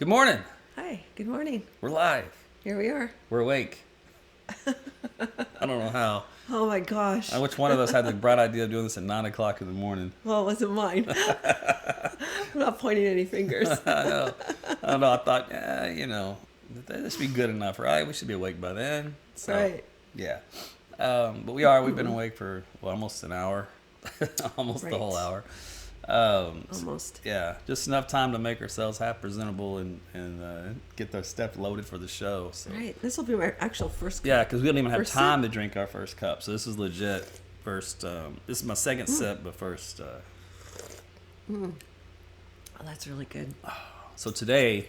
morning. Hi, good morning. We're live. Here we are. We're awake. I don't know how. Oh my gosh. Which one of us had the bright idea of doing this at 9 o'clock in the morning? Well, it wasn't mine. I'm not pointing any fingers. I don't know. I thought, this should be good enough, right? We should be awake by then. So, Right. Yeah. But we are. We've been awake for almost an hour. Almost the Right. whole hour. Almost. Yeah, just enough time to make ourselves half presentable and get the stuff loaded for the show. So. Right. This will be my actual first cup. Yeah, because we don't even have First time sip? to drink our first cup. So this is legit first. This is my second sip, but first. Oh, that's really good. So today,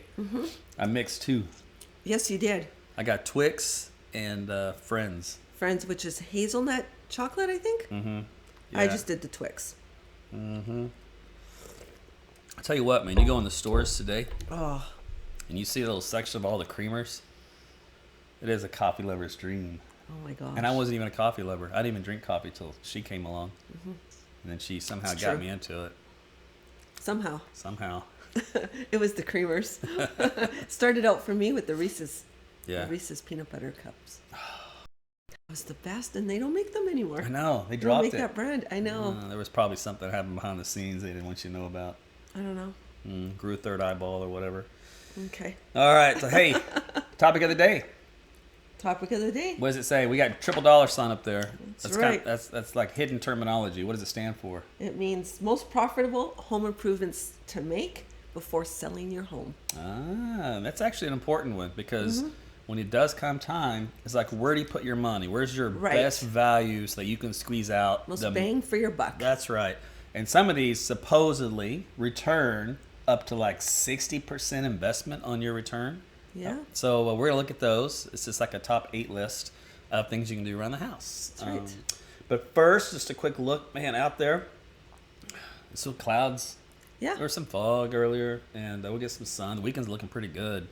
I mixed two. Yes, you did. I got Twix and Friends. Friends, which is hazelnut chocolate, I think. Mm-hmm. I just did the Twix. Mm-hmm. I tell you what, man. You go in the stores today, Oh, and you see a little section of all the creamers. It is a coffee lover's dream. oh my gosh. And I wasn't even a coffee lover. I didn't even drink coffee till she came along. And then she somehow It's got true. me into it. Somehow. Somehow. It was the creamers. Started out for me with the Reese's. Yeah. The Reese's peanut butter cups. It was the best, and they don't make them anymore. I know. They They don't dropped make it. that brand. I know. There was probably something that happened behind the scenes they didn't want you to know about. I don't know. Grew a third eyeball or whatever. Okay. All right. So, hey, topic of the day. Topic of the day. What does it say? We got $1,000,000 up there. That's right. That's like hidden terminology. What does it stand for? It means most profitable home improvements to make before selling your home. That's actually an important one because when it does come time, it's like, where do you put your money? Where's your Right. best value so that you can squeeze out Most the bang for your buck. That's right. And some of these supposedly return up to like 60% investment on your return. Yeah. So we're going to look at those. It's just like a top 8 list of things you can do around the house. That's right. But first, just a quick look, man, out there. Some clouds. Yeah. There was some fog earlier, and we'll get some sun. The weekend's looking pretty good.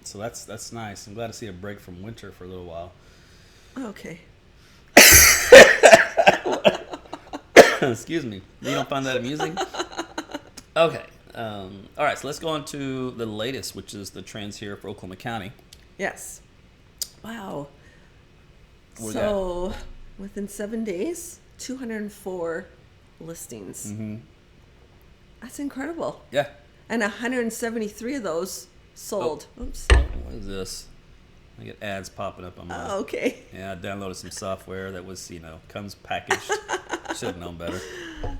So that's nice. I'm glad to see a break from winter for a little while. Okay. Excuse me. You don't find that amusing? Okay. All right. So let's go on to the latest, which is the trends here for Oklahoma County. Yes. Wow. What we So within 7 days, 204 listings. Mm-hmm. That's incredible. Yeah. And 173 of those sold. Oops. What is this? I get ads popping up on my. Oh, okay. Yeah, I downloaded some software that was, comes packaged. Should have known better.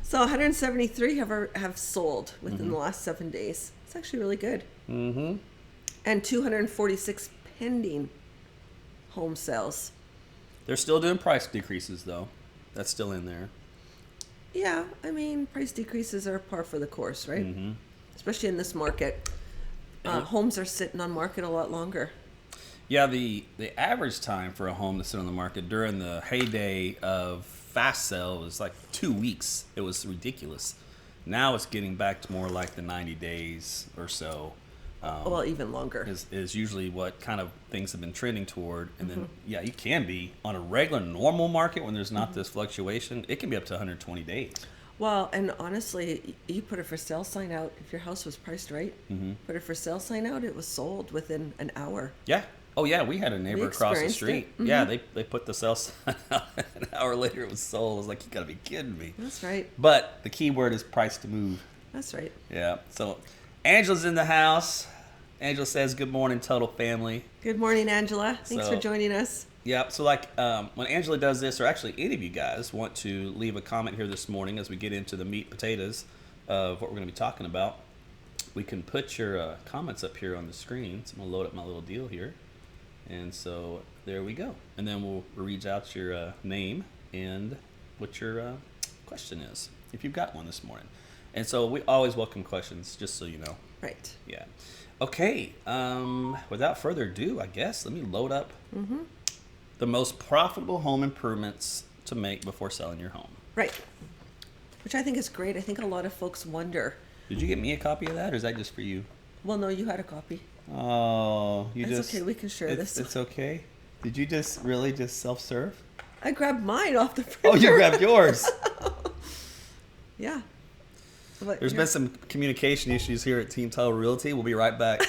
So 173 have sold within the last 7 days. It's actually really good. Mm-hmm. And 246 pending home sales. They're still doing price decreases, though. That's still in there. Yeah, I mean, price decreases are par for the course, right? Mm-hmm. Especially in this market. Homes are sitting on market a lot longer. Yeah, the average time for a home to sit on the market during the heyday of fast sale was like 2 weeks. It was ridiculous. Now it's getting back to more like the 90 days or so. Well, even longer. Is usually what kind of things have been trending toward. And then, yeah, you can be on a regular, normal market when there's not this fluctuation. It can be up to 120 days. Well, and honestly, you put a for sale sign out. If your house was priced right, put a for sale sign out, it was sold within an hour. Yeah. Oh, yeah, we had a neighbor We across the experienced street. it. Yeah, they put the sale sign out. An hour later, it was sold. I was like, you got to be kidding me. That's right. But the key word is price to move. That's right. Yeah. So Angela's in the house. Angela says, good morning, Tuttle family. Good morning, Angela. Thanks for So- joining us. Yeah, so like when Angela does this, or actually any of you guys want to leave a comment here this morning as we get into the meat and potatoes of what we're going to be talking about, we can put your comments up here on the screen. So I'm going to load up my little deal here. And so there we go. And then we'll read out your name and what your question is, if you've got one this morning. And so we always welcome questions, just so you know. Right. Yeah. Okay. Without further ado, I guess, let me load up the most profitable home improvements to make before selling your home. Right. Which I think is great. I think a lot of folks wonder. Did you get me a copy of that, or is that just for you? Well, no, you had a copy. Oh, you That's just... okay. We can share this. It's okay? Did you just really just self-serve? I grabbed mine off the printer. Oh, you grabbed yours. Yeah. But There's been some communication issues here at Team Tuttle Realty. We'll be right back.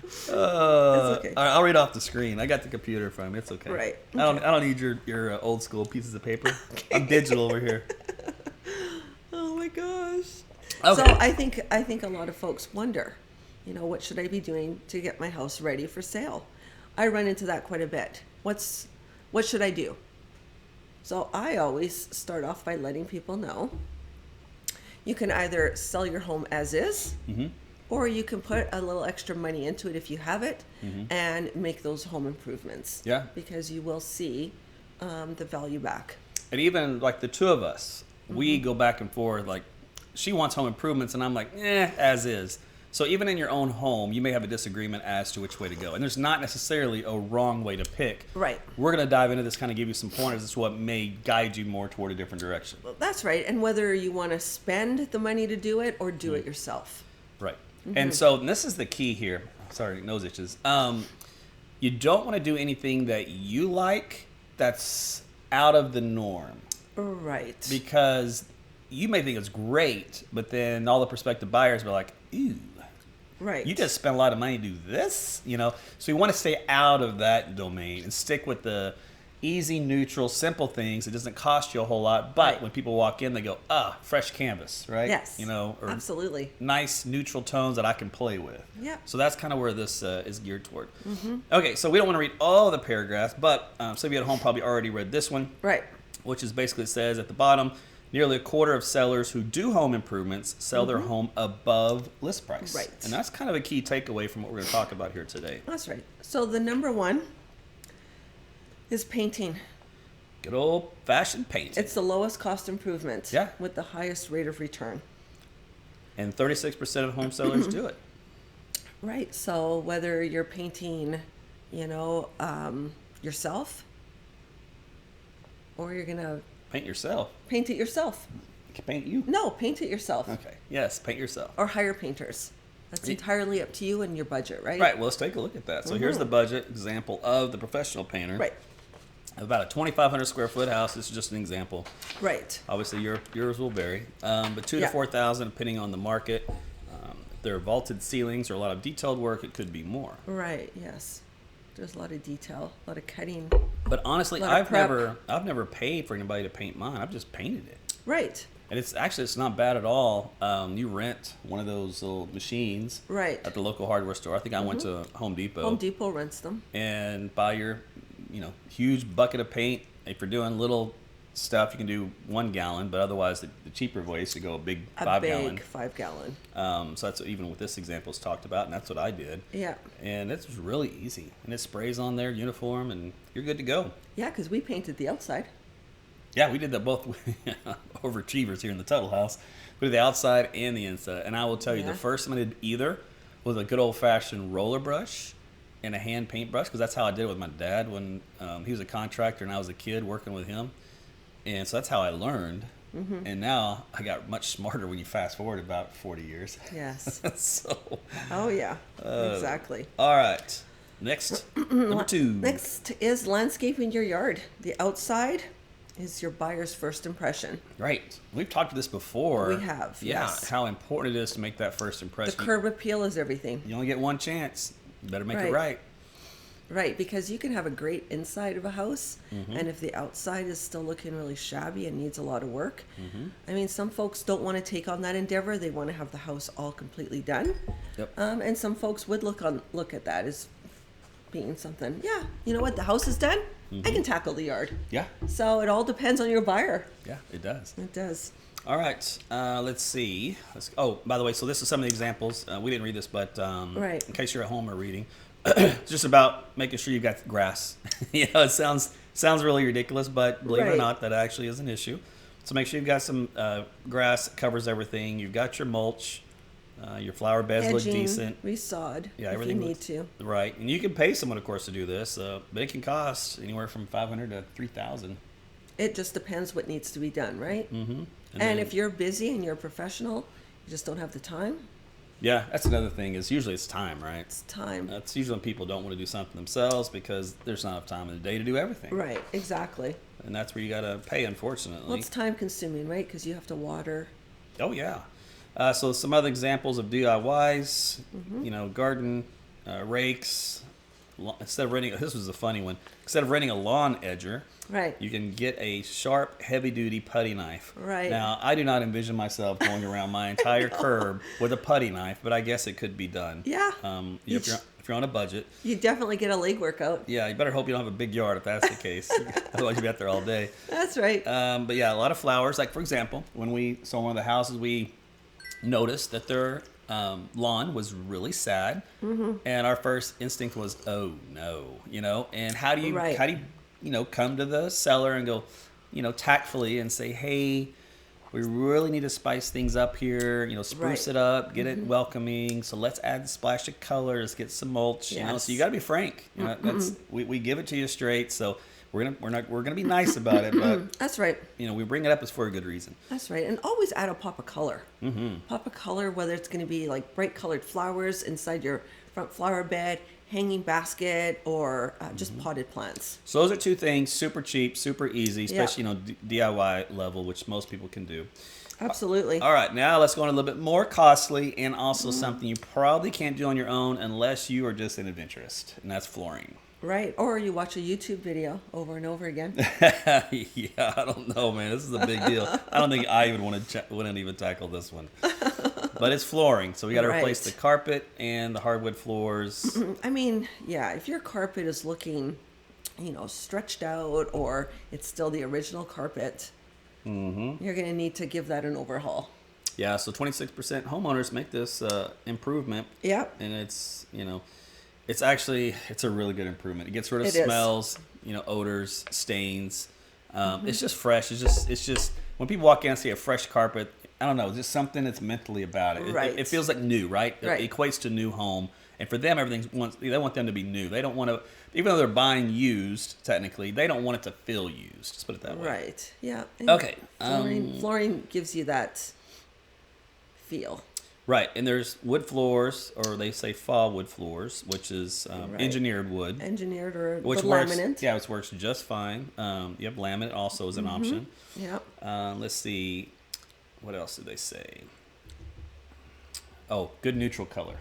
It's okay. All right, I'll read off the screen. I got the computer from. It's okay. Right. I don't need your old school pieces of paper. Okay. I'm digital over here. Oh my gosh. Okay. So I think a lot of folks wonder, what should I be doing to get my house ready for sale? I run into that quite a bit. What should I do? So I always start off by letting people know you can either sell your home as is, or you can put a little extra money into it if you have it, and make those home improvements. Yeah. Because you will see the value back. And even like the two of us, we go back and forth. Like, she wants home improvements, and I'm like, as is. So even in your own home, you may have a disagreement as to which way to go. And there's not necessarily a wrong way to pick. Right. We're going to dive into this, kind of give you some pointers as to what may guide you more toward a different direction. Well, that's right. And whether you want to spend the money to do it or do it yourself. Right. And so this is the key here. Sorry, nose itches. You don't want to do anything that you like that's out of the norm. Right. Because you may think it's great, but then all the prospective buyers will be like, ew. Right. You just spent a lot of money to do this, So you want to stay out of that domain and stick with the easy, neutral, simple things. It doesn't cost you a whole lot, but when people walk in, they go, fresh canvas, right? Yes. Or absolutely. nice neutral tones that I can play with. Yeah. So that's kind of where this is geared toward. Okay, so we don't want to read all the paragraphs, but some of you at home probably already read this one. Right. Which is basically says at the bottom, nearly a quarter of sellers who do home improvements sell their home above list price. Right. And that's kind of a key takeaway from what we're going to talk about here today. That's right. So the number one is painting. Good old fashioned painting. It's the lowest cost improvement. Yeah. With the highest rate of return. And 36% of home sellers do it. Right. So whether you're painting, yourself, or you're going to Paint yourself. paint it yourself. Paint you? No, paint it yourself. Okay. Yes, paint yourself. Or hire painters. That's entirely up to you and your budget, right? Right. Well, let's take a look at that. So here's the budget example of the professional painter. Right. About a 2,500 square foot house. This is just an example. Right. Obviously, yours will vary, but 2,000 Yeah. to 4,000 depending on the market. If there are vaulted ceilings or a lot of detailed work, it could be more. Right. Yes. There's a lot of detail, a lot of cutting. But honestly, A lot of prep. I've never paid for anybody to paint mine. I've just painted it, Right. and it's not bad at all. You rent one of those little machines Right. at the local hardware store. I think I went to Home Depot. Home Depot rents them. And buy your, huge bucket of paint. If you're doing little stuff, you can do 1 gallon, but otherwise the cheaper way is to go a big 5-gallon. 5-gallon. So that's even what this example is talked about, and that's what I did. Yeah. And it's really easy, and it sprays on there, uniform, and you're good to go. Yeah, because we painted the outside. Yeah, we did that both overachievers here in the Tuttle house. We did the outside and the inside, and I will tell you, Yeah. the first time I did either was a good old-fashioned roller brush and a hand paintbrush, because that's how I did it with my dad when he was a contractor and I was a kid working with him. And so that's how I learned. And now I got much smarter when you fast forward about 40 years. Yes. So, Oh, yeah. Exactly. all right. Next, number 2. Next is landscaping your yard. The outside is your buyer's first impression. Right. We've talked about this before. We have, Yeah, yes. how important it is to make that first The impression. curb appeal is everything. You only get one chance. You better make it Right. right. Right, because you can have a great inside of a house, and if the outside is still looking really shabby and needs a lot of work, I mean, some folks don't want to take on that endeavor. They want to have the house all completely done. Yep. And some folks would look at that as being something. Yeah, you know what? The house is done. I can tackle the yard. Yeah. So it all depends on your buyer. Yeah, it does. It does. All right. Let's see. By the way, so this is some of the examples. We didn't read this, but Right. in case you're at home or reading, it's just about making sure you've got grass. It sounds really ridiculous, but believe it or Right. not, that actually is an issue. So make sure you've got some grass that covers everything. You've got your mulch. Your flower beds look Edging, decent. resod, Yeah, if everything you need looks- to. Right. And you can pay someone, of course, to do this, but it can cost anywhere from $500 to $3,000. It just depends what needs to be done, right? Mm-hmm. And if you're busy and you're a professional, you just don't have the time, Yeah, that's another thing. Is usually it's time, right? It's time. That's usually when people don't want to do something themselves because there's not enough time in the day to do everything. Right, exactly. And that's where you got to pay, unfortunately. Well, it's time consuming, right? Because you have to water. Oh yeah. So some other examples of DIYs, garden rakes. Instead of renting, this was a funny one. Instead of renting a lawn edger, Right. you can get a sharp, heavy-duty putty knife. Right. Now, I do not envision myself going around my entire curb with a putty knife, but I guess it could be done. Yeah. If you're on a budget. You definitely get a leg workout. Yeah, you better hope you don't have a big yard if that's the case. Otherwise, you'll be out there all day. That's right. But yeah, a lot of flowers. Like, for example, when we saw one of the houses, we noticed that their lawn was really sad. And our first instinct was, oh, no. And how do you, Right. come to the seller and go, tactfully and say, hey, we really need to spice things up here, spruce Right. it up, get it welcoming. So let's add a splash of color, let's get some mulch, Yes. so you got to be frank. That's we give it to you straight. So we're gonna be nice about it, but That's right. we bring it up as for a good reason. That's right. And always add a pop of color. Pop of color, whether it's going to be like bright colored flowers inside your front flower bed, hanging basket, or just potted plants. So those are two things, super cheap, super easy, especially DIY level, which most people can do. Absolutely. All right, now let's go on a little bit more costly and also something you probably can't do on your own unless you are just an adventurist, and that's flooring. Right. Or you watch a YouTube video over and over again. Yeah, I don't know, man. This is a big deal. I don't think I even wouldn't even tackle this one. But it's flooring, so we got to replace the Right. carpet and the hardwood floors. I mean, yeah, if your carpet is looking, stretched out, or it's still the original carpet, you're going to need to give that an overhaul. Yeah, so 26% homeowners make this improvement. Yep. And it's a really good improvement. It gets rid of It is. smells, odors, stains. It's just fresh. It's just when people walk in and see a fresh carpet, I don't know, just something that's mentally about it. Right. It feels like new, right? Right. It equates to new home. And for them, they want them to be new. They don't want to, even though they're buying used, technically, they don't want it to feel used. Let's put it that way. Right. Yeah. And Okay. Flooring gives you that feel. Right, and there's wood floors, or they say fall wood floors, which is Right. engineered wood. Engineered or Which the works, laminate. yeah, which works just fine. You have laminate also as an option. Yep. Let's see, what else did they say? Oh, good neutral color.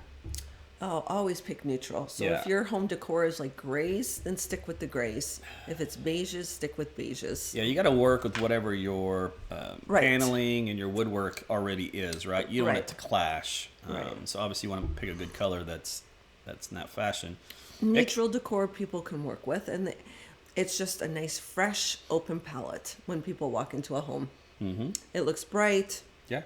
Oh, always pick neutral. So Yeah. if your home decor is like grays, then stick with the grays. If it's beiges, stick with beiges. Yeah, you got to work with whatever your Right. paneling and your woodwork already is, right? You don't want it Right. to clash. Right. So obviously you want to pick a good color that's in that fashion. Neutral decor people can work with, and it's just a nice, fresh, open palette when people walk into a home. It looks bright. Yeah.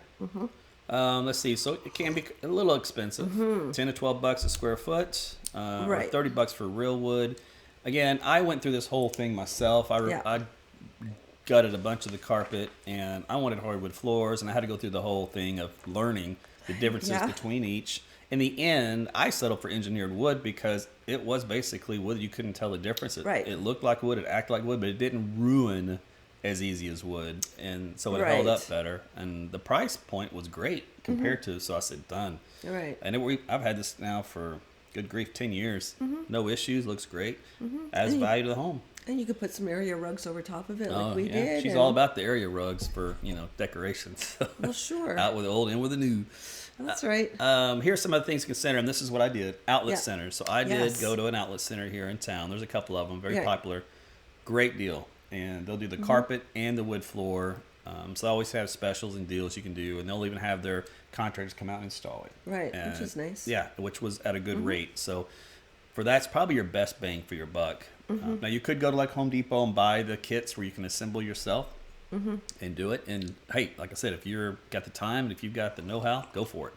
Let's see. So it can be a little expensive. 10 to 12 bucks a square foot. Or Right. 30 bucks for real wood. Again, I went through this whole thing myself. Yeah. I gutted a bunch of the carpet, and I wanted hardwood floors, and I had to go through the whole thing of learning the differences Yeah. between each. In the end, I settled for engineered wood because it was basically wood. You couldn't tell the difference. Right. It looked like wood. It acted like wood, but it didn't ruin as easy as wood, and so it held Right. up better. And the price point was great compared to. So I said, done. Right. And I've had this now for good grief 10 years. No issues. Looks great. Adds And you- value to the home. And you could put some area rugs over top of it, like Oh, we yeah. did. She's and- all about the area rugs for decorations. Well, sure. Out with the old, in with the new. That's right. Here's some other things to consider, and this is what I did. Outlet Yeah. centers. So I did Yes. go to an outlet center here in town. There's a couple of them, very Yeah. popular. Great deal. And they'll do the carpet and the wood floor. So they always have specials and deals you can do, and they'll even have their contractors come out and install it. Right, which And- is nice. Yeah, which was at a good rate. So for that's probably your best bang for your buck. Now you could go to like Home Depot and buy the kits where you can assemble yourself and do it. And hey, like I said, if you're got the time and if you've got the know-how, go for it.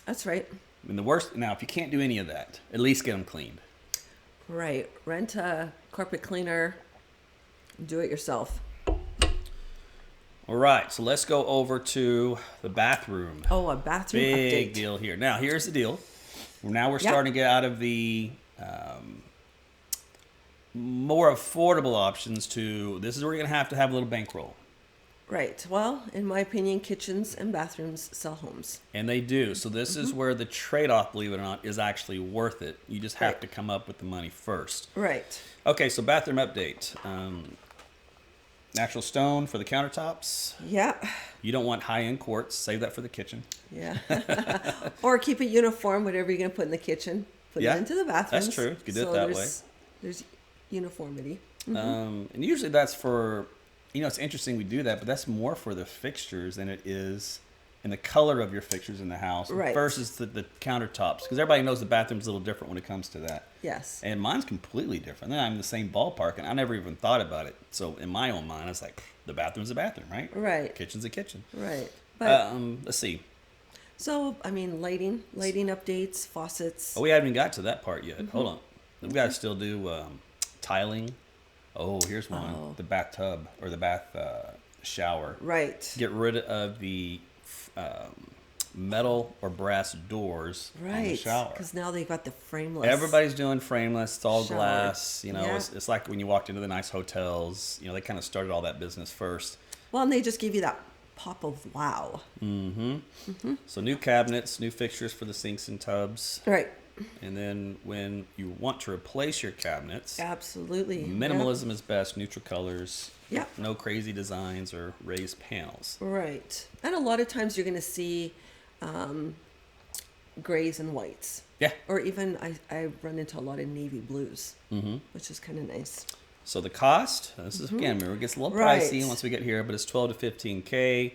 That's right. And the worst now, if you can't do any of that, at least get them cleaned. Right. Rent a carpet cleaner. Do it yourself. All right, so let's go over to the bathroom. Oh, a bathroom Big update. deal here. Now, here's the deal. Now we're Yeah. starting to get out of the more affordable options to this is where you're going to have a little bankroll. Right. Well, in my opinion, kitchens and bathrooms sell homes. And they do. So this is where the trade-off, believe it or not, is actually worth it. You just have Right. to come up with the money first. Right. Okay, so bathroom update. Natural stone for the countertops. Yeah. You don't want high-end quartz. Save that for the kitchen. Yeah. Or keep it uniform, whatever you're going to put in the kitchen. Put Yeah, it into the bathrooms. that's true. You could do it that way. There's uniformity. And usually that's for, it's interesting we do that, but that's more for the fixtures than it is in the color of your fixtures in the house Right. versus the countertops. Because everybody knows the bathroom's a little different when it comes to that. Yes. And mine's completely different. Then I'm in the same ballpark, and I never even thought about it. So in my own mind, I was like, the bathroom's a bathroom, right? Right. Kitchen's a kitchen. Right. But Let's see. so, I mean, lighting updates, faucets. Oh, we haven't even got to that part yet. Hold on. We've got to still do tiling. Oh, here's one. Oh. The bathtub or the bath shower. Right. Get rid of the metal or brass doors on the Right. shower. Because now they've got the frameless. Everybody's doing frameless. It's all Shower. glass. Yeah. It's like when you walked into the nice hotels. They kind of started all that business first. Well, and they just give you that pop of wow. So new cabinets, new fixtures for the sinks and tubs. Right. And then when you want to replace your cabinets, Absolutely. minimalism is best. Neutral colors. Yeah. No crazy designs or raised panels. Right. And a lot of times you're going to see grays and whites. Yeah. Or even I run into a lot of navy blues, which is kind of nice. So the cost, this is again, remember, it gets a little Right. pricey once we get here, but it's 12 to 15K.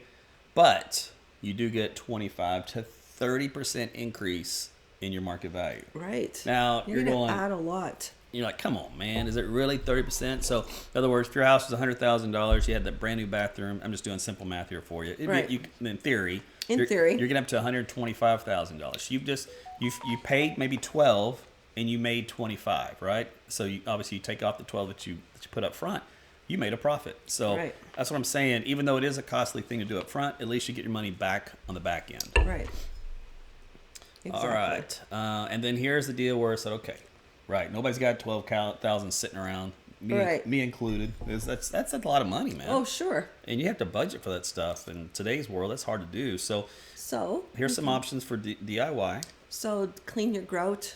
But you do get 25 to 30% increase in your market value. Right. Now you're you're going going, to add a lot. you're like, come on, man, is it really 30%? So in other words, if your house was $100,000, you had that brand new bathroom. I'm just doing simple math here for you. Right. In theory, In you're, theory. you're getting up to $125,000. You paid maybe 12 and you made 25, right? So obviously you take off the 12 that you put up front. You made a profit. So Right. that's what I'm saying. Even though it is a costly thing to do up front, at least you get your money back on the back end. Right. Exactly. All right. And then here's the deal where it's like, okay, right, nobody's got 12,000 sitting around, me included. That's a lot of money, man. Oh, sure. And you have to budget for that stuff. In today's world, that's hard to do. So So here's some options for DIY. So clean your grout.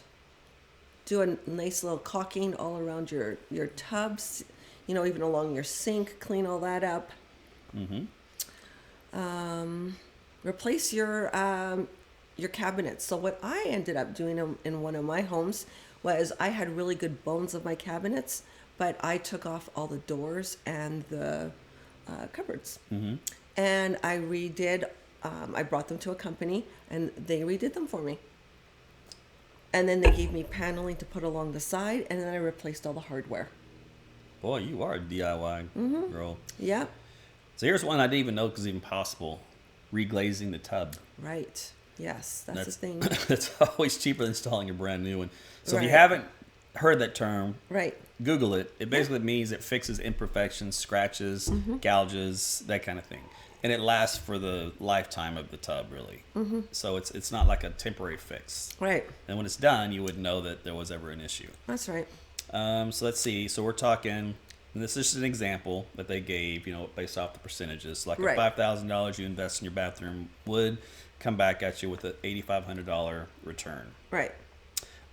Do a nice little caulking all around your tubs, even along your sink. Clean all that up. Replace your cabinets. So what I ended up doing in one of my homes was I had really good bones of my cabinets, but I took off all the doors and the cupboards, and I redid. I brought them to a company, and they redid them for me. And then they gave me paneling to put along the side, and then I replaced all the hardware. Boy, you are a DIY girl. Yeah, So here's one I didn't even know was even possible: reglazing the tub. right. Yes, that's the thing. That's always cheaper than installing a brand new one. So if you Right. haven't heard that term, Right. Google it. It basically means it fixes imperfections, scratches, gouges, that kind of thing, and it lasts for the lifetime of the tub, really. So it's not like a temporary fix. Right. And when it's done, you wouldn't know that there was ever an issue. That's right. So let's see. So we're talking, and this is just an example that they gave, based off the percentages. Like Right. a $5,000 you invest in your bathroom would come back at you with an $8,500 return. Right.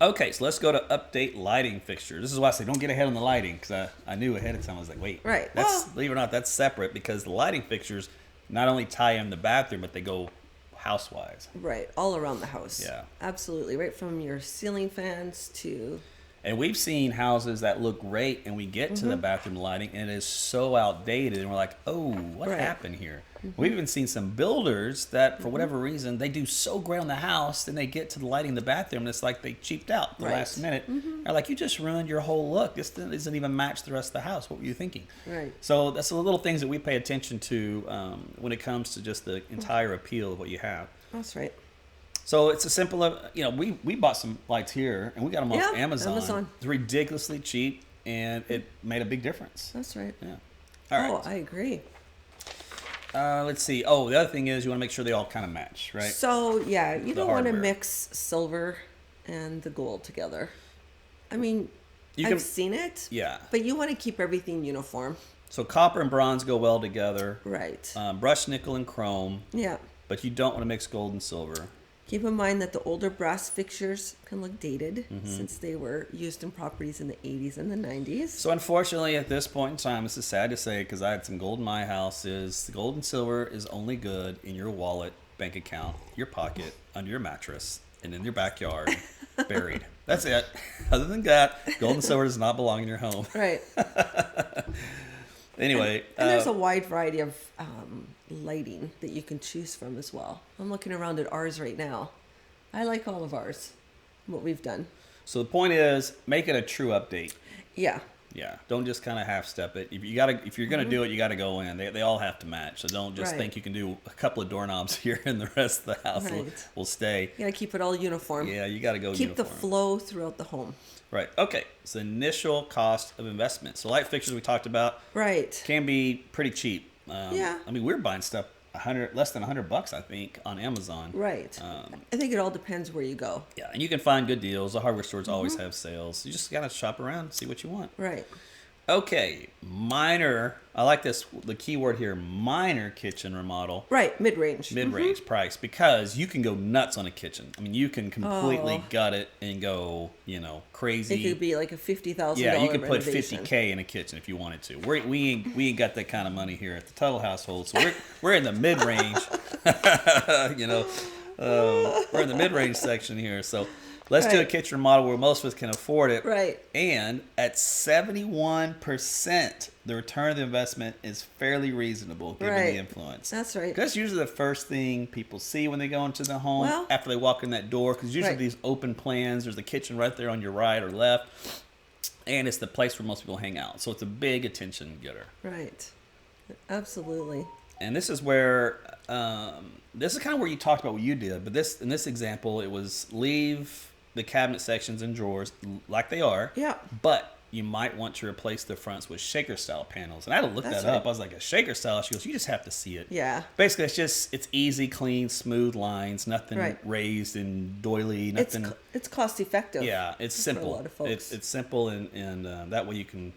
Okay, so let's go to update lighting fixtures. This is why I say don't get ahead on the lighting, because I knew ahead of time. I was like, wait, Right. That's Well- believe it or not, that's separate, because the lighting fixtures not only tie in the bathroom, but they go house-wise. Right. All around the house. Yeah. Absolutely. Right from your ceiling fans to. And we've seen houses that look great, and we get to the bathroom lighting, and it is so outdated, and we're like, oh, what Right. happened here? We've even seen some builders that, for whatever reason, they do so great on the house, then they get to the lighting in the bathroom, and it's like they cheaped out the Right. last minute. They're like, you just ruined your whole look. This doesn't even match the rest of the house. What were you thinking? Right. So that's the little things that we pay attention to when it comes to just the entire appeal of what you have. That's right. So it's a simple, we bought some lights here, and we got them off Yeah, Amazon. Amazon. It's ridiculously cheap, and it made a big difference. That's right. Yeah. All right. Oh, I agree. Let's see. Oh, the other thing is you want to make sure they all kind of match, right? So yeah, you don't want to hardware. mix silver and the gold together. I mean, You I've can- seen it. Yeah. But you want to keep everything uniform. So copper and bronze go well together. Right. Brushed nickel and chrome, Yeah. but you don't want to mix gold and silver. Keep in mind that the older brass fixtures can look dated since they were used in properties in the 80s and the 90s. So unfortunately, at this point in time, this is sad to say because I had some gold in my house. Is the gold and silver is only good in your wallet, bank account, your pocket, under your mattress, and in your backyard, buried. That's it. Other than that, gold and silver does not belong in your home. Right. Anyway, And there's a wide variety of lighting that you can choose from as well. I'm looking around at ours right now. I like all of ours, what we've done. so the point is, make it a true update. Yeah. Yeah, don't just kind of half step it. If you're gonna do it, you got to go in. They all have to match. So don't just Right. think you can do a couple of doorknobs here and the rest of the house Right. will stay. You got to keep it all uniform. Yeah, you got to go Keep the uniform. flow throughout the home. Right. Okay. So initial cost of investment. So light fixtures we talked about Right. can be pretty cheap. Yeah. I mean, we're buying stuff less than $100, I think, on Amazon. Right. I think it all depends where you go. Yeah, and you can find good deals. The hardware stores always have sales. You just gotta shop around, see what you want. Right. Okay, minor. I like this. The key word here: minor kitchen remodel. Right. Mid-range. Mid-range price, because you can go nuts on a kitchen. I mean, you can completely gut it and go, crazy. It could be like a $50,000 Yeah, you could put renovation. $50K in a kitchen if you wanted to. We ain't got that kind of money here at the Tuttle household, so we're in the mid range. We're in the mid range section here. So let's do a Right. kitchen remodel where most of us can afford it. Right. And at 71%, the return of the investment is fairly reasonable given Right. the influence. That's right. That's usually the first thing people see when they go into the home Well- after they walk in that door. Because usually Right. these open plans, there's the kitchen right there on your right or left, and it's the place where most people hang out. So it's a big attention getter. Right. Absolutely. And this is where this is kind of where you talked about what you did. But in this example, it was leave the cabinet sections and drawers like they are. Yeah. But you might want to replace the fronts with shaker style panels. And I had to look That's that up. right. I was like, a shaker style? She goes, you just have to see it. Yeah. Basically, it's easy, clean, smooth lines, nothing Right. raised and doily, nothing. It's cost effective. Yeah, it's simple. a lot of folks. It's simple, and that way you can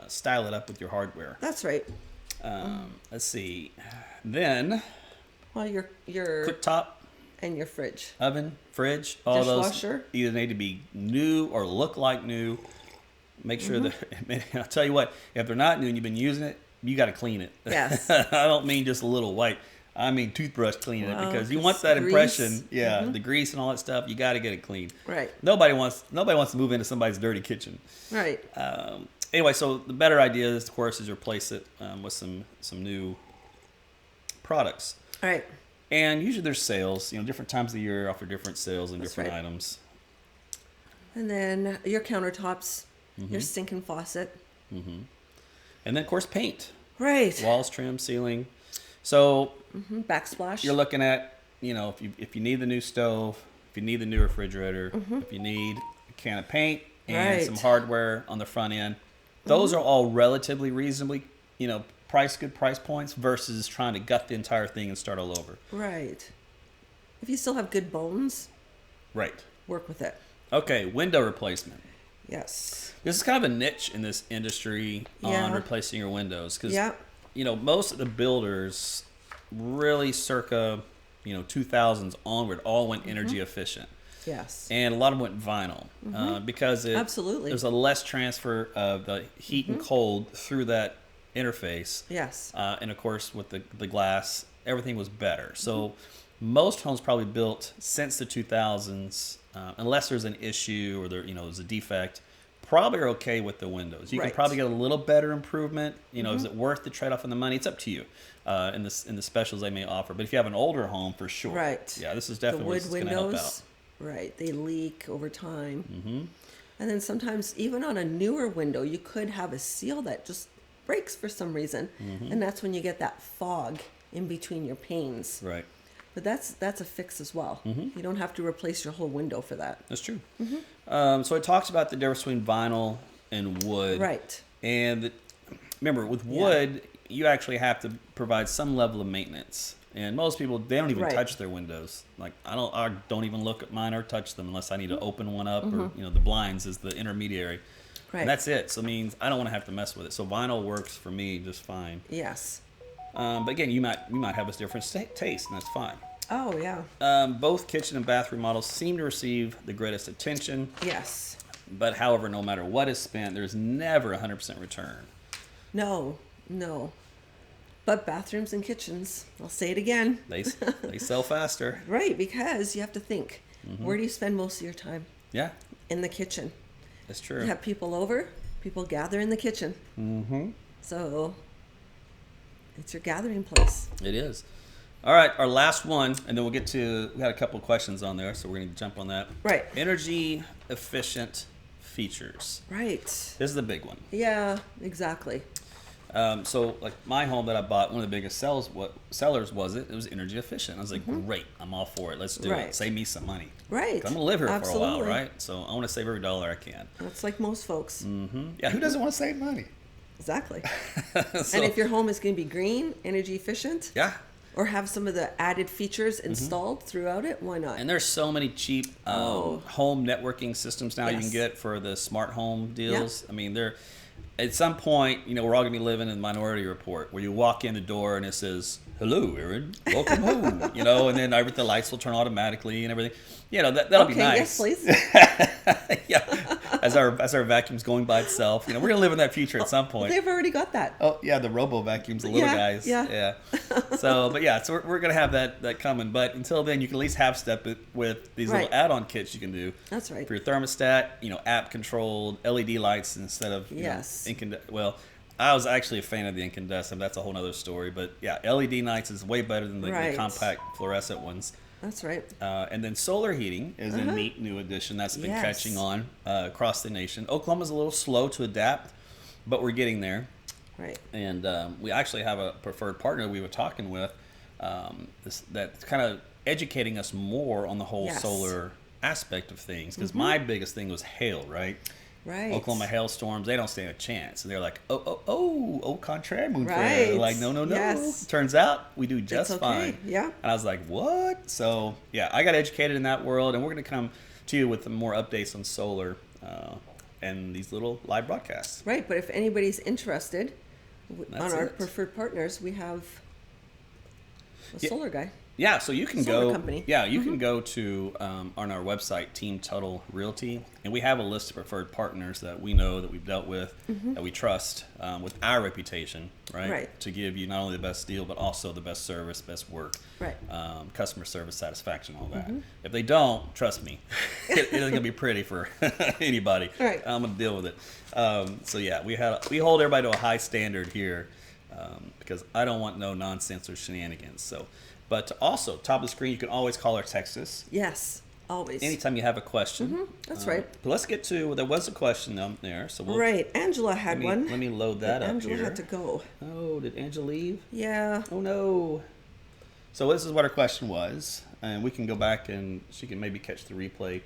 style it up with your hardware. That's right. Let's see. Then Well, your cooktop, and your fridge. oven, fridge, all Dishwasher. those either need to be new or look like new. Make sure that I'll tell you what, if they're not new and you've been using it, you got to clean it. Yes. I don't mean just a little wipe. I mean toothbrush cleaning it, Wow, because you 'cause want that grease. impression. Yeah, the grease and all that stuff. You got to get it clean. Right. Nobody wants to move into somebody's dirty kitchen. Right. Anyway, so the better idea is, of course, is replace it with some new products. All right. And usually there's sales. Different times of the year offer different sales and That's different right. items. And then your countertops, Mm-hmm. your sink and faucet. And then, of course, paint. Right. Walls, trim, ceiling. So Backsplash. you're looking at, if you need the new stove, if you need the new refrigerator, if you need a can of paint and Right. some hardware on the front end, those are all relatively reasonably, good price points versus trying to gut the entire thing and start all over. Right. If you still have good bones, Right. work with it. Okay, window replacement. Yes. This is kind of a niche in this industry on Yeah. replacing your windows because, Yeah. most of the builders really circa, 2000s onward all went energy efficient. Yes. And a lot of them went vinyl because Absolutely. there's a less transfer of the heat and cold through that interface. Yes. And of course, with the glass, everything was better. So most homes probably built since the 2000s, unless there's an issue or there's a defect, probably are okay with the windows. You can Right. probably get a little better improvement. Is it worth the trade-off on the money? It's up to you in the specials they may offer. But if you have an older home, for sure. Right. Yeah, this is The definitely wood what's going to help out. windows. Right. They leak over time. Mm-hmm. And then sometimes, even on a newer window, you could have a seal that just breaks for some reason. And that's when you get that fog in between your panes. Right. But that's a fix as well. You don't have to replace your whole window for that. That's true. So it talks about the difference between vinyl and wood. Right. And remember, with wood, you actually have to provide some level of maintenance. And most people, they don't even Right. touch their windows. Like I don't even look at mine or touch them unless I need to open one up or the blinds is the intermediary. Right. And that's it. So it means I don't want to have to mess with it. So vinyl works for me just fine. Yes. But again, you might have a different taste, and that's fine. Oh, yeah. Both kitchen and bathroom models seem to receive the greatest attention. Yes. But however, no matter what is spent, there's never 100% return. No. But bathrooms and kitchens, I'll say it again. They sell faster. Right, because you have to think, where do you spend most of your time? Yeah, In the kitchen. that's true. You have people over, people gather in the kitchen. Mm-hmm. So it's your gathering place. It is. All right, our last one, and then we got a couple of questions on there, so we're going to jump on that. Right. Energy efficient features. Right. This is the big one. Yeah, exactly. So, like my home that I bought, one of the biggest sellers was it was energy efficient. I was like, great, I'm all for it. Let's do Right. it. Save me some money. Right. 'Cause I'm gonna live here for a Absolutely. while, right? So I want to save every dollar I can. That's like most folks. Yeah, who doesn't want to save money? Exactly. So, And if your home is going to be green, energy efficient, yeah, or have some of the added features installed throughout it, why not? and there's so many cheap home networking systems now you can Yes. get for the smart home deals. Yeah. I mean, they're at some point, we're all gonna be living in Minority Report, where you walk in the door and it says, "Hello, Aaron, welcome home." And then the lights will turn automatically and everything. That'll be nice. Yes, please. Yeah, as our vacuum's going by itself. We're gonna live in that future at some point. They've already got that. Oh yeah, the robo vacuums, the little Yeah, guys. yeah. So we're gonna have that coming. But until then, you can at least have step it with these Right. little add-on kits you can do. That's right. For your thermostat, app controlled LED lights instead of Yes. Well, I was actually a fan of the incandescent. That's a whole other story. But yeah, LED lights is way better than the Right. compact fluorescent ones. That's right. And then solar heating is a neat new addition that's been Yes. catching on across the nation. Oklahoma's a little slow to adapt, but we're getting there. Right. And we actually have a preferred partner we were talking with that's kind of educating us more on the whole Yes. solar aspect of things. Because my biggest thing was hail, right? Right. Oklahoma hailstorms, they don't stand a chance. And they're like, au contraire, mon frère. Right. They're like, no. Yes. Turns out we do just okay. fine. Yeah. And I was like, what? So, yeah, I got educated in that world. And we're going to come to you with more updates on solar and these little live broadcasts. Right. But if anybody's interested That's on our it. preferred partners, we have a solar guy. Yeah, so you can Solar go. company. Yeah, you can go to on our website, Team Tuttle Realty, and we have a list of preferred partners that we know that we've dealt with, that we trust with our reputation, right? Right. To give you not only the best deal, but also the best service, best work, Right. Customer service satisfaction, all that. If they don't, trust me, it isn't gonna be pretty for anybody. Right. I'm gonna deal with it. So yeah, we hold everybody to a high standard here because I don't want no nonsense or shenanigans. So. But also, top of the screen, you can always call or text us Yes. Always. anytime you have a question. That's right. But let's get to, there was a question down there. So we'll, Right. Angela had one. Let me load that but up Angela here. had to go. Oh, did Angela leave? Yeah. Oh, no. So this is what her question was. And we can go back and she can maybe catch the replay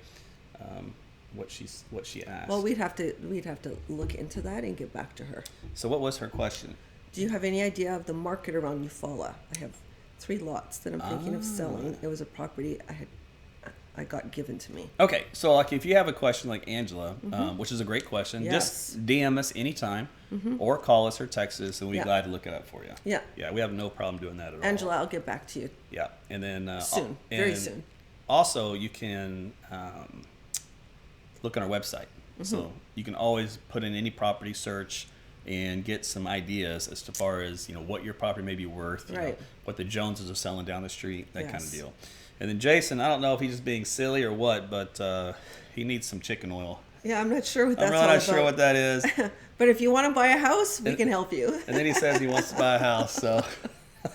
what she asked. Well, we'd have to look into that and get back to her. So what was her question? Do you have any idea of the market around Eufaula? I have 3 lots that I'm thinking of selling. It was a property I got given to me. Okay, so like if you have a question like Angela, which is a great question, Yes. just DM us anytime or call us or text us, and we'll be Yeah. glad to look it up for you. Yeah. Yeah, we have no problem doing that at all. Angela, I'll get back to you Yeah, and then soon. Very soon. Also, you can look on our website, so you can always put in any property search and get some ideas as to far as what your property may be worth, you know, Right. what the Joneses are selling down the street, that kind of Yes. deal. And then Jason, I don't know if he's just being silly or what, but he needs some chicken oil. Yeah, I'm not sure what that's I'm really all not sure about. what that is. But if you want to buy a house, we can help you. And then he says he wants to buy a house, so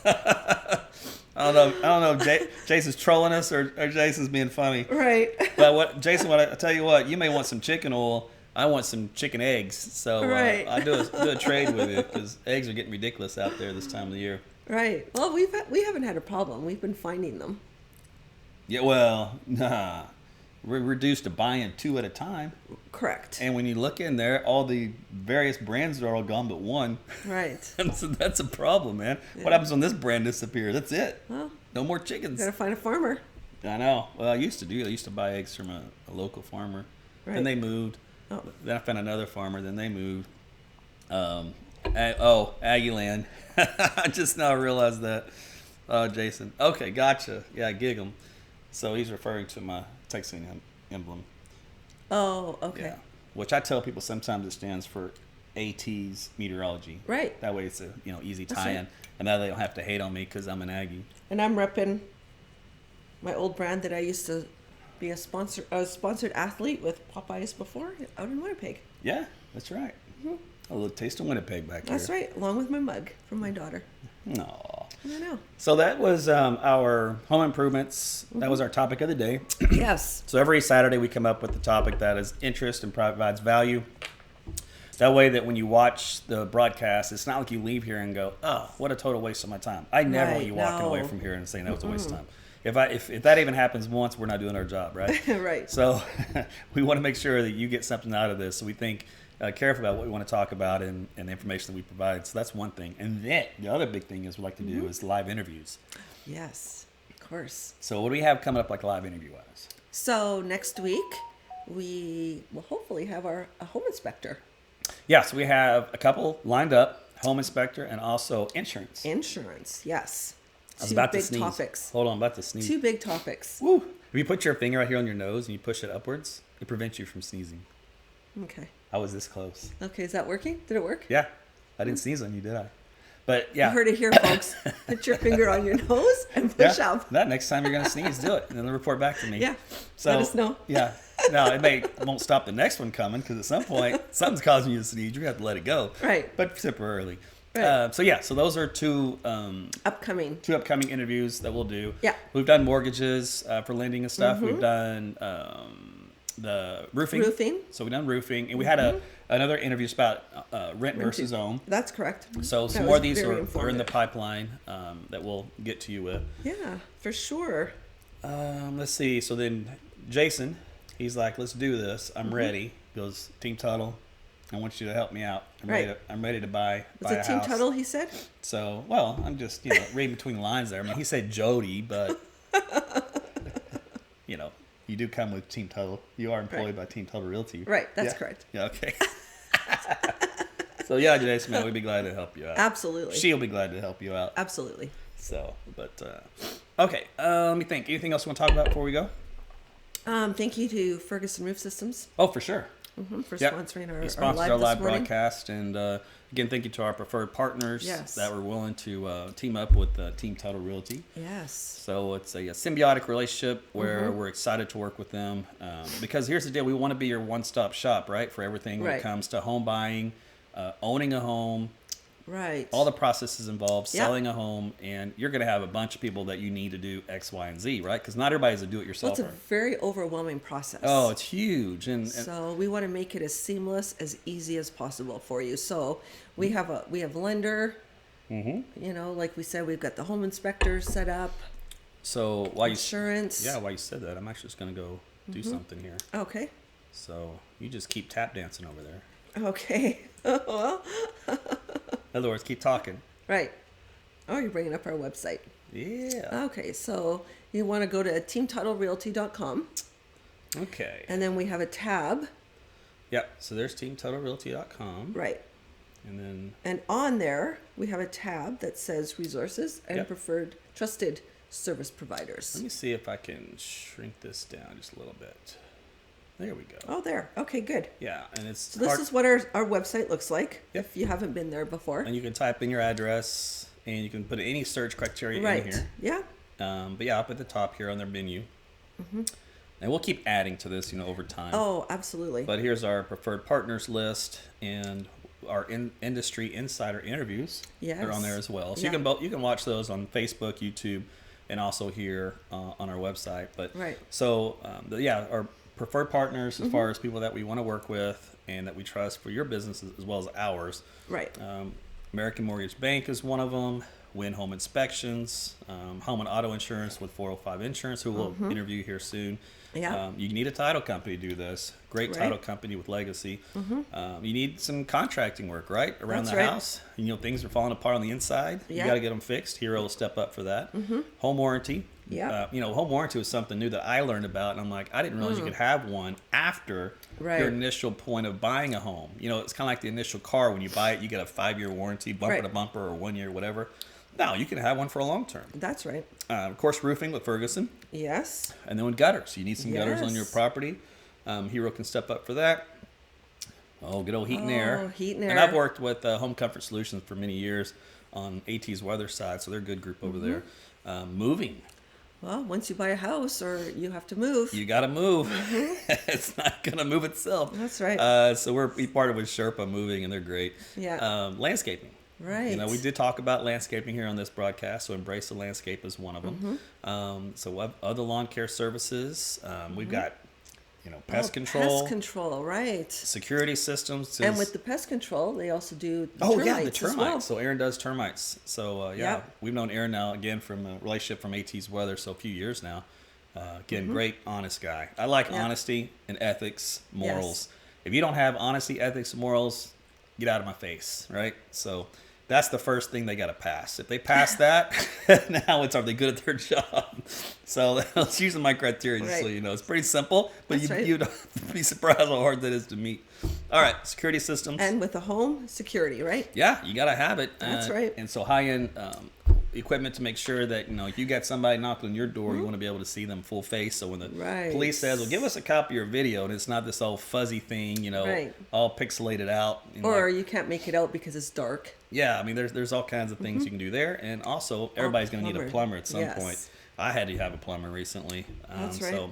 I don't know if Jason's trolling us or Jason's being funny. Right. But Jason, I tell you what, you may want some chicken oil. I want some chicken eggs. So Right. I'll do a trade with you because eggs are getting ridiculous out there this time of the year. Right. Well, we haven't had a problem. We've been finding them. Yeah, well, nah. We're reduced to buying 2 at a time. Correct. And when you look in there, all the various brands are all gone but one. Right. And so that's a problem, man. What happens when this brand disappears? That's it. Well, No more chickens. gotta find a farmer. I know. Well, I used to buy eggs from a local farmer. Right. Then they moved. Oh. Then I found another farmer. Then they moved. Aggie Land. I just now realized that. Oh, Jason. Okay, gotcha. Yeah, gig 'em. So he's referring to my Texan emblem. Oh, okay. Yeah. Which I tell people sometimes it stands for AT's meteorology. Right. That way it's a easy That's tie-in, right. and now they don't have to hate on me because I'm an Aggie. And I'm repping my old brand that I used to be a sponsored athlete with Popeyes before out in Winnipeg. Yeah, that's right. A little taste of Winnipeg back That's here. right, along with my mug from my daughter. Aw. I know. So that was our home improvements. That was our topic of the day. Yes. So every Saturday we come up with a topic that is interest and provides value. That way that when you watch the broadcast, it's not like you leave here and go, oh, what a total waste of my time. I never want you walking away from here and saying that was a waste of time. If that even happens once, we're not doing our job, right? Right. So we want to make sure that you get something out of this. So we think careful about what we want to talk about and the information that we provide. So that's one thing. And then the other big thing is we like to do is live interviews. Yes, of course. So what do we have coming up like live interview-wise? So next week, we will hopefully have a home inspector. Yeah, so we have a couple lined up, home inspector and also insurance. Insurance, yes. I was Two about to big sneeze. topics. Hold on, I'm about to sneeze. Two big topics. Woo. If you put your finger right here on your nose and you push it upwards, it prevents you from sneezing. Okay. I was this close. Okay, is that working? Did it work? Yeah. I didn't sneeze on you, did I? But yeah. You heard it here, folks. Put your finger on your nose and push yeah. up. That next time you're going to sneeze, do it. And then report back to me. Yeah. So, let us know. Yeah. No, it won't stop the next one coming because at some point, something's causing you to sneeze. You're going to have to let it go. Right. But temporarily. Right. So those are two Upcoming interviews that we'll do. Yeah. We've done mortgages for lending and stuff. We've done the roofing. So we've done roofing. And we had another interview about rent versus own. That's correct. So some more of these are in the pipeline that we'll get to you with. Yeah, for sure. Let's see. So then Jason, he's like, let's do this. I'm ready. He goes, Team Tuttle, I want you to help me out. I'm ready to buy Was a it Team house. Tuttle, he said? So, well, I'm just, reading between the lines there. I mean, he said Jody, but, you do come with Team Tuttle. You are employed by Team Tuttle Realty. Right, that's correct. Yeah, okay. So, yeah, Jason, man, we'd be glad to help you out. Absolutely. She'll be glad to help you out. Absolutely. So, but, okay. Let me think. Anything else you want to talk about before we go? Thank you to Ferguson Roof Systems Oh, for sure. for sponsoring He our sponsors live our this live morning. broadcast, and again, thank you to our preferred partners Yes. that were willing to team up with Team Tuttle Realty. Yes. So it's a symbiotic relationship where we're excited to work with them because here's the deal: we want to be your one-stop shop, right, for everything when it comes to home buying, owning a home. Right. All the processes involved, Yep. selling a home, and you're going to have a bunch of people that you need to do X, Y, and Z, right? Because not everybody's a Well, do-it-yourselfer. it's a very overwhelming process. Oh, it's huge, and So we want to make it as seamless, as easy as possible for you. So we have lender. Like we said, we've got the home inspector set up. so while Insurance. while you said that, I'm actually just going to go do something here. Okay. So you just keep tap dancing over there. Okay. Well, In other words, keep talking. right. Oh, you're bringing up our website. Yeah. Okay, so you want to go to teamtuttlerealty.com, Okay. and then we have a tab. Yep. So there's teamtuttlerealty.com. Right. And then And on there, we have a tab that says resources and Yep. preferred trusted service providers. let me see if I can shrink this down just a little bit. There we go. Oh, there. Okay, good. Yeah, and it's So this is what our website looks like Yep. if you haven't been there before. and you can type in your address and you can put any search criteria Right. in here. Yeah. But yeah, up at the top here on their menu. And we'll keep adding to this, over time. Oh, absolutely. But here's our preferred partners list and our industry insider interviews. They're on there as well. So Yeah. you can watch those on Facebook, YouTube, and also here on our website. But Right. So our preferred partners as far as people that we want to work with and that we trust for your business as well as ours. Right. American Mortgage Bank is one of them. Win Home Inspections, Home and Auto Insurance with 405 Insurance, who we'll interview here soon. Yeah. You need a title company to do this. Great Right. title company with legacy. You need some contracting work, right, around That's the right. house. Things are falling apart on the inside. Yeah. You got to get them fixed. Hero will step up for that. Home warranty, Yeah. Home warranty was something new that I learned about, and I'm like, I didn't realize you could have one after Right. your initial point of buying a home. It's kind of like the initial car. When you buy it, you get a 5-year warranty, bumper Right. to bumper, or 1 year, whatever. Now you can have one for a long term. That's right. Of course, roofing with Ferguson, Yes. and then with gutters. You need some gutters on your Yes. property. Hero can step up for that. Oh, good old heat and air. Heat and And air. I've worked with Home Comfort Solutions for many years on AT's weather side, so they're a good group over there. Moving. Well, once you buy a house or you have to move. You got to move. It's not going to move itself. That's right. So we partnered with Sherpa Moving, and they're great. Yeah. Landscaping. Right. We did talk about landscaping here on this broadcast, so Embrace the Landscape is one of them. So other lawn care services. We've got, pest control. Pest control, right. Security systems. And with the pest control, they also do the termites as termites. well. So Aaron does termites. So Yep. we've known Aaron now again from a relationship from AT's Weather, so a few years now. Again, great, honest guy. I like honesty and ethics, morals. Yes. If you don't have honesty, ethics, morals, get out of my face, right? So that's the first thing they got to pass. If they pass that, now are they good at their job? So that's usually my criteria, just so Right. you know. It's pretty simple, but That's right. you'd be surprised how hard that is to meet. All right, security systems. And with the home, security, right? Yeah, you got to have it. That's right. And so high-end equipment to make sure that, if you got somebody knocking on your door, you want to be able to see them full face. So when the Right. police says, well, give us a copy of your video, and it's not this all fuzzy thing, Right. all pixelated out. Or you can't make it out because it's dark. Yeah, I mean, there's all kinds of things you can do there. And also, everybody's going to need a plumber at some Yes. point. I had to have a plumber recently. That's right. So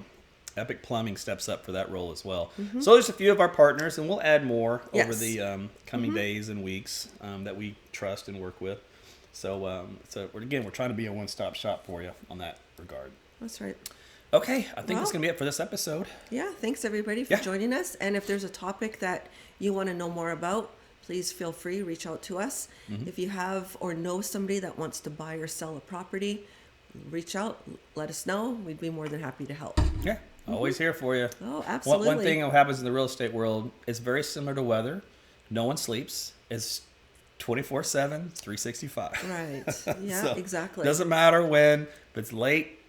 Epic Plumbing steps up for that role as well. So there's a few of our partners, and we'll add more over Yes. the coming days and weeks that we trust and work with. So we're trying to be a one-stop shop for you on that regard. That's right. Okay, I think that's Well- going to be it for this episode. Yeah, thanks everybody for Yeah. joining us. And if there's a topic that you want to know more about, please feel free, reach out to us. If you have or know somebody that wants to buy or sell a property, reach out, let us know. We'd be more than happy to help. Yeah, always here for you. Oh, absolutely. One thing that happens in the real estate world is very similar to weather. No one sleeps. It's 24/7, 365. Right. Yeah, So, exactly. Doesn't matter when. If it's late,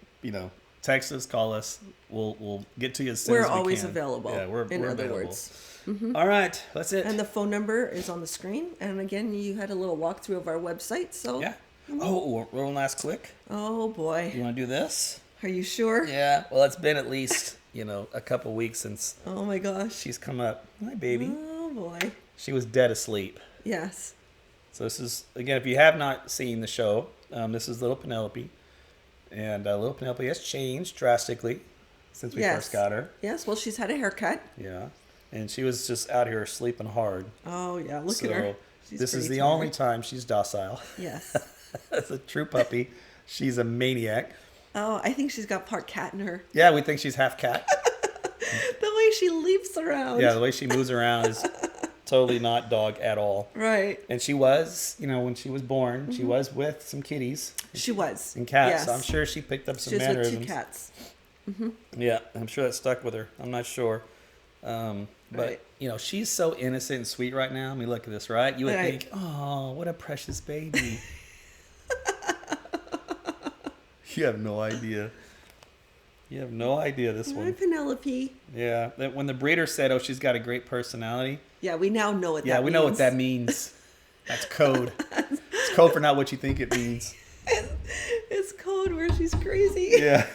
text us, call us. We'll get to you as soon as we can. We're always available, Yeah, we're in other available. words. All right, that's it. And the phone number is on the screen. And again, you had a little walkthrough of our website. So, Yeah. Oh, one last quick. oh You boy. want to do this? Are you sure? Yeah. Well, it's been at least, a couple weeks since Oh my gosh. she's come up. Hi, baby. Oh boy. She was dead asleep. Yes. So this is, again, if you have not seen the show, this is Little Penelope. And Little Penelope has changed drastically since we Yes. first got her. Yes. Well, she's had a haircut. Yeah. And she was just out here sleeping hard. Oh yeah. Look So at her. She's this is pretty the tired. only time she's docile. Yes. That's a true puppy. She's a maniac. Oh, I think she's got part cat in her. Yeah, we think she's half cat. The way she leaps around. Yeah, the way she moves around is totally not dog at all. Right. And she was, when she was born, she was with some kitties She was. and cats. Yes. So I'm sure she picked up some She was with mannerisms. 2 cats. Yeah, I'm sure that stuck with her. I'm not sure. But, Right. she's so innocent and sweet right now. I mean, look at this, right? You would Right. think, oh, what a precious baby. You have no idea. You have no idea this Hi, one. Penelope. Yeah. When the breeder said, oh, she's got a great personality. Yeah, we now know what Yeah, that we means. know what that means. That's code. It's code for not what you think it means. It's code where she's crazy. Yeah.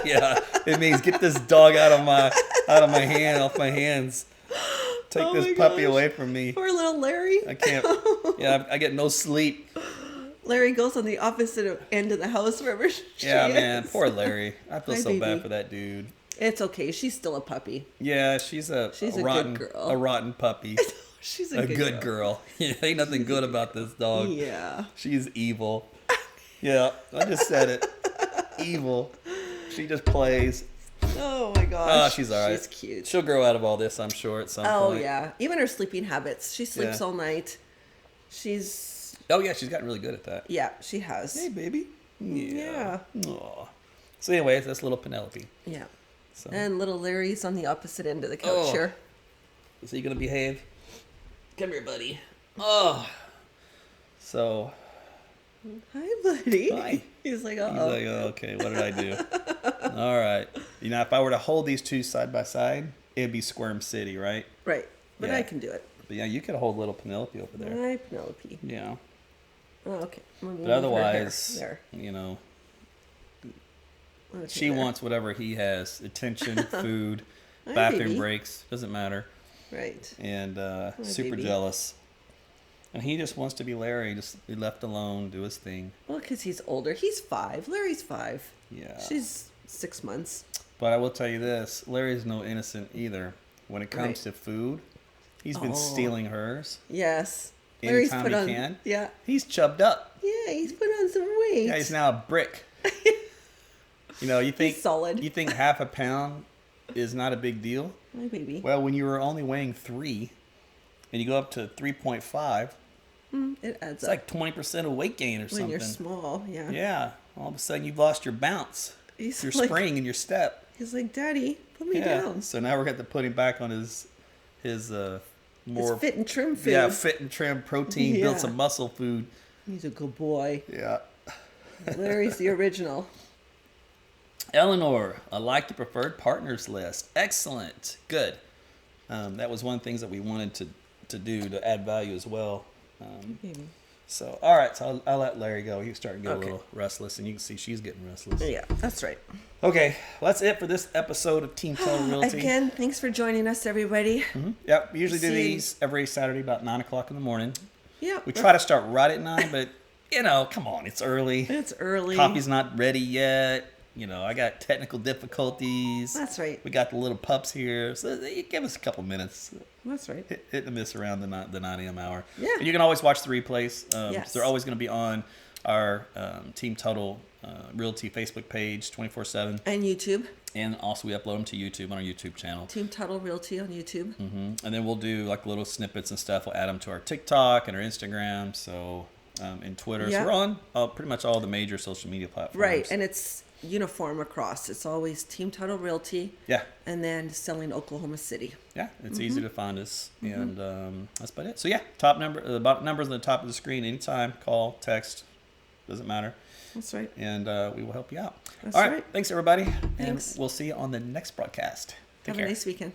Yeah. It means get this dog out of my hand, off my hands. Take Oh this my puppy gosh. away from me. Poor little Larry. I can't. Yeah, I get no sleep. Larry goes on the opposite end of the house wherever she Yeah, is. man. Poor Larry. I feel Hi, so bad baby. for that dude. It's okay. She's still a puppy. Yeah, she's a She's a rotten, good girl. a rotten puppy. She's A good girl. Yeah, ain't nothing good about this dog. Yeah. She's evil. Yeah, I just said it. Evil. She just plays. Oh my gosh. Oh, she's all right. She's cute. She'll grow out of all this, I'm sure, at some Oh point. yeah. Even her sleeping habits. She sleeps Yeah. all night. She's Oh, yeah, she's gotten really good at that. yeah, she has. Hey, baby. Yeah. Aw. So, anyways, that's little Penelope. Yeah. So, And little Larry's on the opposite end of the couch Oh. here. is he going to behave? Come here, buddy. Oh. So, Hi, buddy. Hi. He's like, He's uh-oh. like, oh, okay, what did I do? All right. You know, if I were to hold these two side by side, it'd be Squirm City, right? Right. But Yeah. I can do it. But yeah, you could hold little Penelope over there. Hi, Penelope. Yeah. Oh, okay. I'm gonna But move her hair. otherwise, There. you know, Okay, she there. wants whatever he has: attention, food, Hi, bathroom baby. breaks, doesn't matter. Right. And super baby. jealous. And he just wants to be Larry, just be left alone, do his thing. Well, because he's older. He's 5. Larry's 5. Yeah. She's 6 months. But I will tell you this: Larry's no innocent either. When it comes Right. to food, he's been Oh. stealing hers. Yes. Larry's Anytime put he on. can. Yeah. He's chubbed up. Yeah, he's put on some weight. Yeah, he's now a brick. You know, you think He's solid. You think half a pound is not a big deal? Hi, baby. Well, when you were only weighing 3, and you go up to 3.5, It adds it's up. like 20% of weight gain or When something. you're small, yeah. Yeah, all of a sudden you've lost your bounce, He's your like- spring, and your step. He's like, Daddy, put me Yeah. down. So now we're going to put him back on his more It's fit and trim food. yeah, fit and trim protein, build Yeah. some muscle food. He's a good boy. Yeah. Larry's the original. Eleanor, I like the preferred partners list. Excellent. Good. That was one of the things that we wanted to do to add value as well. Baby. So, all right. So I'll let Larry go. He's starting to get Okay. a little restless, and you can see she's getting restless. Yeah, that's right. Okay. Well, that's it for this episode of Team Tuttle Realty. Again, thanks for joining us, everybody. Yep. We usually do See- these every Saturday about 9 o'clock in the morning. Yeah. We try to start right at 9, but, you know, come on. It's early. It's early. Coffee's not ready yet. You know, I got technical difficulties. That's right. We got the little pups here. So you give us a couple minutes. That's right. Hit the miss around the 9 a.m. hour. Yeah. And you can always watch the replays. Yes. They're always going to be on our Team Tuttle Realty Facebook page 24/7. And YouTube. And also we upload them to YouTube on our YouTube channel. Team Tuttle Realty on YouTube. And then we'll do like little snippets and stuff. We'll add them to our TikTok and our Instagram. So, and Twitter. Yeah. So we're on pretty much all the major social media platforms. Right. And it's uniform across. It's always Team Tuttle Realty Yeah. and then selling Oklahoma City. Yeah, it's Mm-hmm. easy to find us, and that's about it. So yeah, the numbers on the top of the screen. Anytime, call, text, doesn't matter, That's right. and we will help you out. That's All right, right. thanks everybody, Thanks. and we'll see you on the next broadcast. Take Have care. a nice weekend.